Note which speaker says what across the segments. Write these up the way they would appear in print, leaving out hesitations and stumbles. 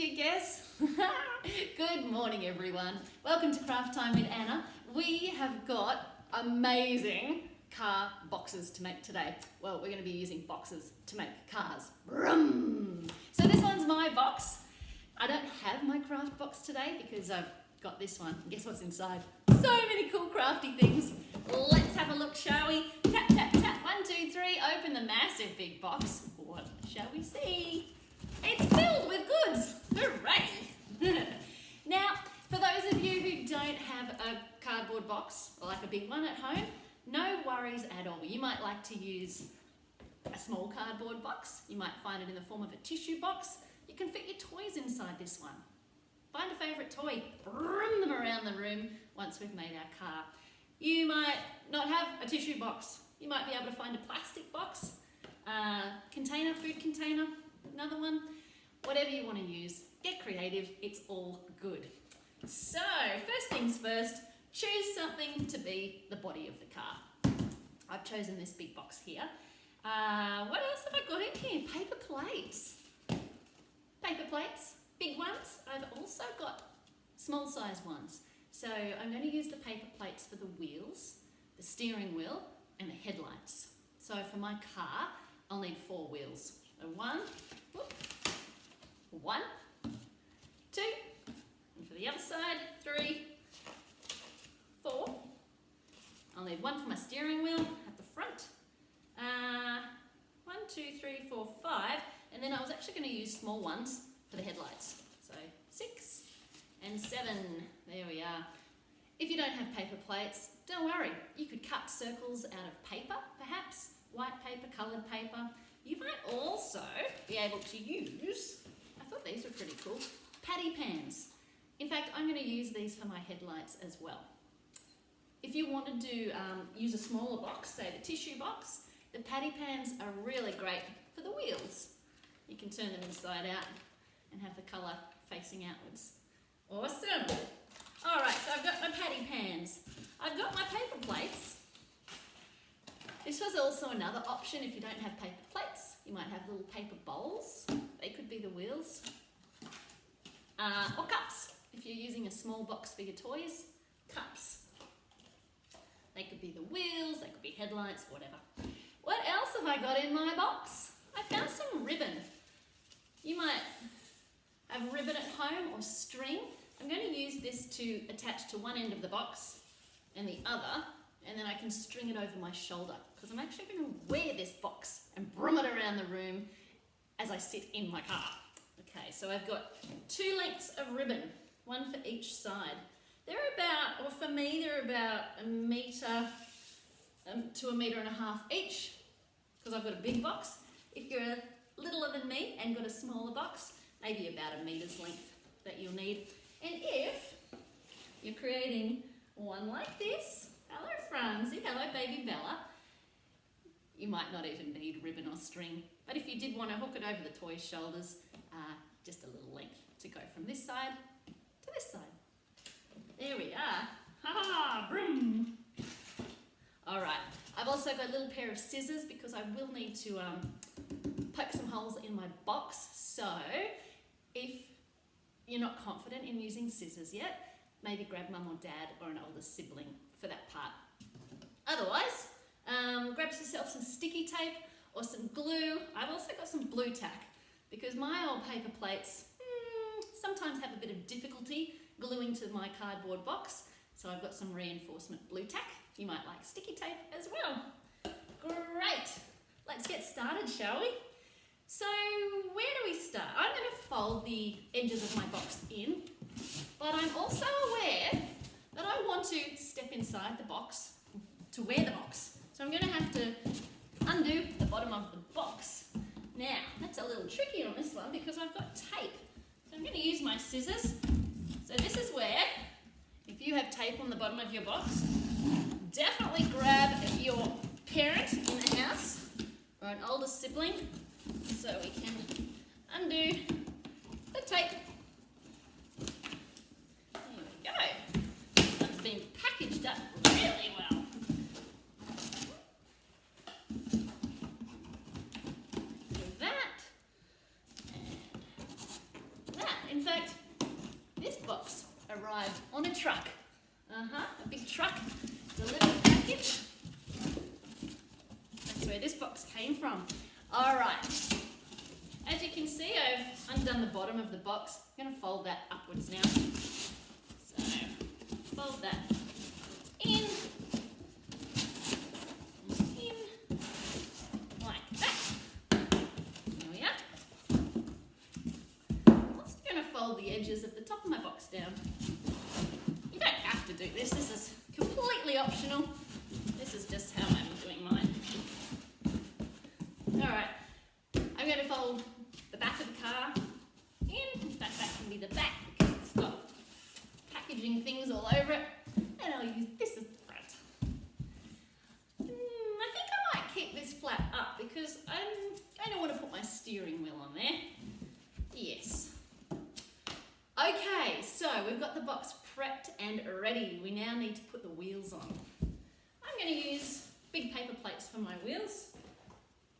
Speaker 1: you guess? Good morning, everyone. Welcome to Craft Time with Anna. We have got amazing car boxes to make today. Well, we're going to be using boxes to make cars. Vroom. So this one's my box. I don't have my craft box today because I've got this one. Guess what's inside? So many cool crafty things. Let's have a look, shall we? Tap, tap, tap. 1, 2, 3. Open the massive big box. What shall we see? It's filled with goods. Hooray! Now, for those of you who don't have a cardboard box, or like a big one at home, no worries at all. You might like to use a small cardboard box. You might find it in the form of a tissue box. You can fit your toys inside this one. Find a favourite toy, bring them around the room once we've made our car. You might not have a tissue box. You might be able to find a plastic box, container, food container, another one, whatever you want to use. Get creative, it's all good. So, first things first, choose something to be the body of the car. I've chosen this big box here. What else have I got in here? Paper plates. Paper plates, big ones. I've also got small size ones. So I'm going to use the paper plates for the wheels, the steering wheel, and the headlights. So for my car, I'll need 4 wheels. So 1, 2, and for the other side, 3, 4. I'll need 1 for my steering wheel at the front. 1, 2, 3, 4, 5. And then I was actually going to use small ones for the headlights. So 6 and 7. There we are. If you don't have paper plates, don't worry. You could cut circles out of paper, perhaps. White paper, coloured paper. You might also be able to use, I thought these were pretty cool, patty pans. In fact, I'm going to use these for my headlights as well. If you wanted to use a smaller box, say the tissue box, the patty pans are really great for the wheels. You can turn them inside out and have the colour facing outwards. Awesome! Alright, so I've got my patty pans. I've got my paper plates. This was also another option if you don't have paper plates. You might have little paper bowls. They could be the wheels. Or cups. If you're using a small box for your toys, cups. They could be the wheels, they could be headlights, whatever. What else have I got in my box? I found some ribbon. You might have ribbon at home or string. I'm going to use this to attach to one end of the box and the other, and then I can string it over my shoulder because I'm actually going to wear this box and brum it around the room as I sit in my car. Okay, so I've got 2 lengths of ribbon, 1 for each side. They're about, or for me, they're about 1 metre to 1.5 metres each because I've got a big box. If you're littler than me and got a smaller box, maybe about 1 metre's length that you'll need. And if you're creating one like this, hello Franzi, hello baby Bella, you might not even need ribbon or string. But if you did want to hook it over the toy's shoulders, just a little length to go from this side to this side. There we are. Ha-ha, broom. All right, I've also got a little pair of scissors because I will need to poke some holes in my box. So if you're not confident in using scissors yet, maybe grab mum or dad or an older sibling for that part. Otherwise, grab yourself some sticky tape or some glue. I've also got some blue tack because my old paper plates sometimes have a bit of difficulty gluing to my cardboard box. So I've got some reinforcement blue tack. You might like sticky tape as well. Great! Let's get started, shall we? So where do we start? I'm going to fold the edges of my box in, but I'm also aware that I want to step inside the box to wear the box. So I'm going to have to undo the bottom of the box. Now, that's a little tricky on this one because I've got tape. So I'm going to use my scissors. So this is where, if you have tape on the bottom of your box, definitely grab your parent in the house or an older sibling so we can undo the tape. There we go. This one's been packaged up really well. Do that and that. In on a truck. A big truck, delivered package. That's where this box came from. All right. As you can see, I've undone the bottom of the box. I'm going to fold that upwards now. So, fold that in, like that. There we are. I'm also going to fold the edges of the top of my box down. You don't have to do this. This is completely optional. This is just how I'm doing mine. All right. I'm going to fold the back of the car in. That can be the back because it's got packaging things all over it. And I'll use this as the front. I think I might keep this flat up because I'm going to want to put my steering wheel on there. Yes. Okay, so we've got the box prepped and ready. We now need to put the wheels on. I'm going to use big paper plates for my wheels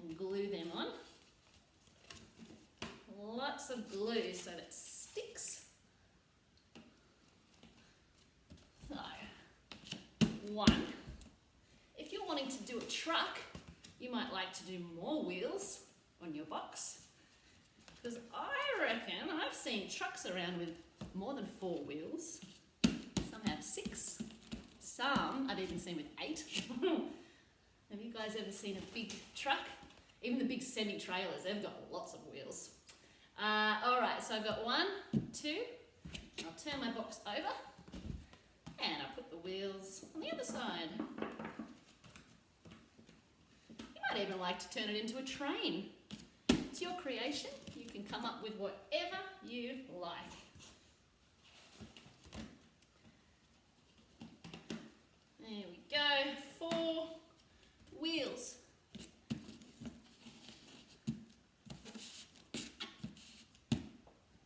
Speaker 1: and glue them on. Lots of glue so that it sticks. So, one. If you're wanting to do a truck, you might like to do more wheels on your box. Because I reckon I've seen trucks around with more than 4 wheels. Some have 6. Some I've even seen with 8. Have you guys ever seen a big truck? Even the big semi-trailers, they've got lots of wheels. All right, so I've got 1, 2. I'll turn my box over and I'll put the wheels on the other side. You might even like to turn it into a train. It's your creation. You can come up with whatever you like. There we go, 4 wheels.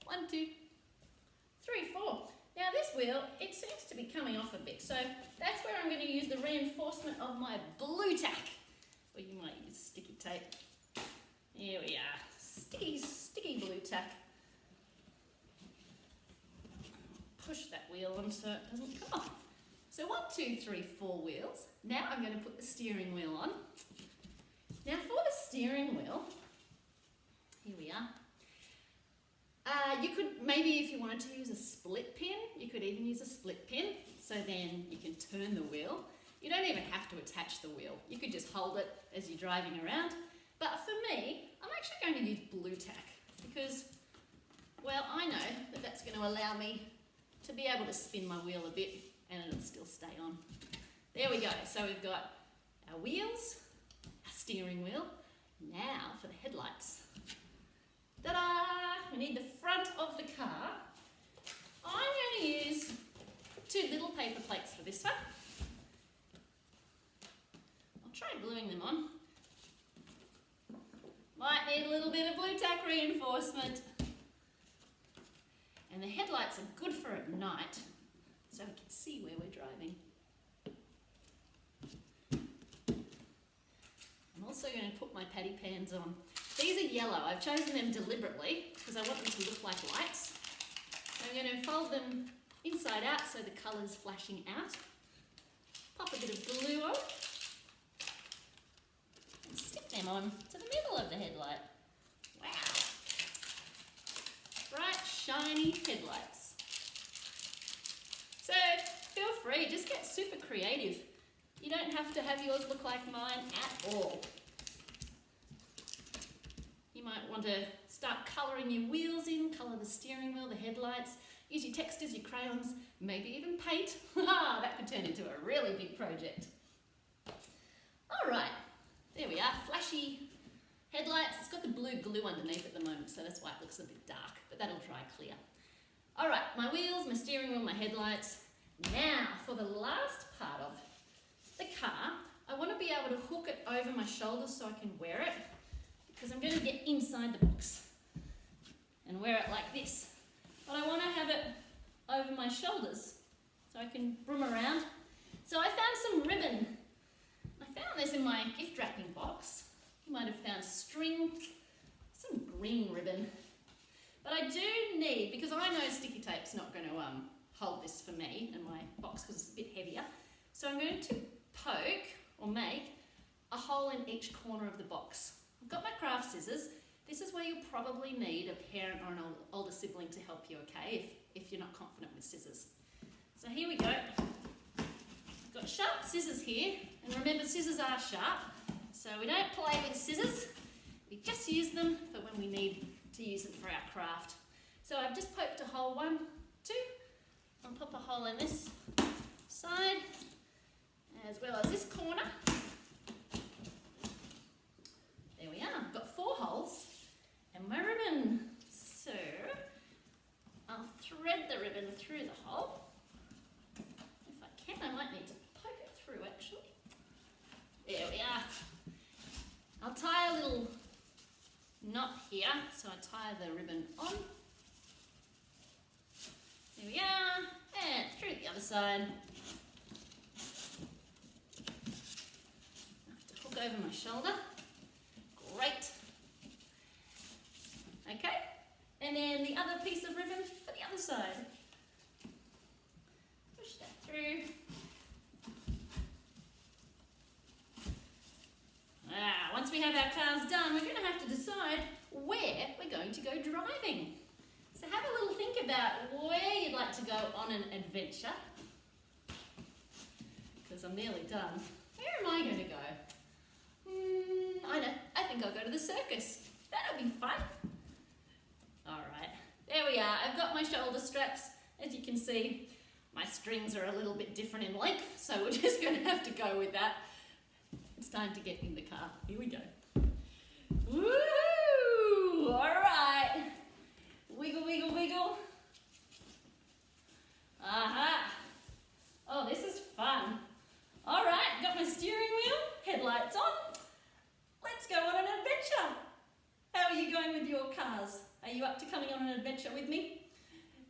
Speaker 1: One, 2, 3, 4. Now this wheel, it seems to be coming off a bit, so that's where I'm going to use the reinforcement of my blue tack, or you might use sticky tape. Here we are, sticky blue tack. Push that wheel on so it doesn't come off. So 1, 2, 3, 4 wheels. Now I'm going to put the steering wheel on. Now for the steering wheel, here we are. You could, maybe if you wanted to use a split pin, you could even use a split pin, so then you can turn the wheel. You don't even have to attach the wheel. You could just hold it as you're driving around. But for me, I'm actually going to use blue tack because, well, I know that that's going to allow me to be able to spin my wheel a bit and it'll still stay on. There we go. So we've got our wheels, our steering wheel. Now for the headlights. Ta-da! We need the front of the car. I'm going to use 2 little paper plates for this one. I'll try gluing them on. Might need a little bit of blue tack reinforcement. And the headlights are good for at night, so we can see where we're driving. I'm also going to put my patty pans on. These are yellow. I've chosen them deliberately because I want them to look like lights. I'm going to fold them inside out so the colour's flashing out. Pop a bit of glue on. And stick them on to the middle of the headlight. Wow. Bright, shiny headlights. So feel free, just get super creative. You don't have to have yours look like mine at all. You might want to start colouring your wheels in, colour the steering wheel, the headlights, use your textures, your crayons, maybe even paint. That could turn into a really big project. All right, there we are, flashy headlights. It's got the blue glue underneath at the moment, so that's why it looks a bit dark, but that'll dry clear. All right, my wheels, my steering wheel, my headlights. Now for the last part of the car, I want to be able to hook it over my shoulders so I can wear it, because I'm going to get inside the box and wear it like this. But I want to have it over my shoulders so I can broom around. So I found some ribbon. I found this in my gift wrapping box. You might have found string, some green ribbon. But I do need, because I know sticky tape's not going to hold this for me and my box because it's a bit heavier. So I'm going to poke or make a hole in each corner of the box. I've got my craft scissors. This is where you'll probably need a parent or an older sibling to help you, okay, if you're not confident with scissors. So here we go. I've got sharp scissors here, and remember scissors are sharp, so we don't play with scissors, we just use them for when we need to use them for our craft. So I've just poked a hole, 1, 2, I'll pop a hole in this side, as well as this corner. There we are, I've got 4 holes, and my ribbon. So I'll thread the ribbon through the hole. If I can, I might need to poke it through actually. There we are. I'll tie a little knot here, so I tie the ribbon on. There we are, and through the other side. I have to hook over my shoulder. Great. Okay, and then the other piece of ribbon for the other side. Push that through. Once we have our cars done, we're going to have to decide where we're going to go driving. So have a little think about where you'd like to go on an adventure. Because I'm nearly done. Where am I going to go? I know, I think I'll go to the circus. That'll be fun. Alright, there we are. I've got my shoulder straps. As you can see, my strings are a little bit different in length, so we're just going to have to go with that. It's time to get in the car. Here we go. Woo! Alright. Wiggle, wiggle, wiggle. Aha! Oh, this is fun. Alright, got my steering wheel, headlights on. Let's go on an adventure. How are you going with your cars? Are you up to coming on an adventure with me?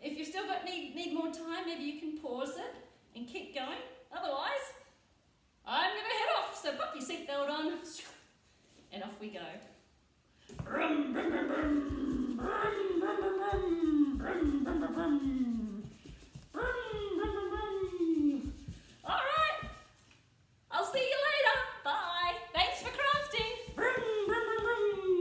Speaker 1: If you've still got need more time, maybe you can pause it and keep going. Otherwise, I'm going to head off. So pop your seatbelt on and off we go. Brum, brum, brum, brum.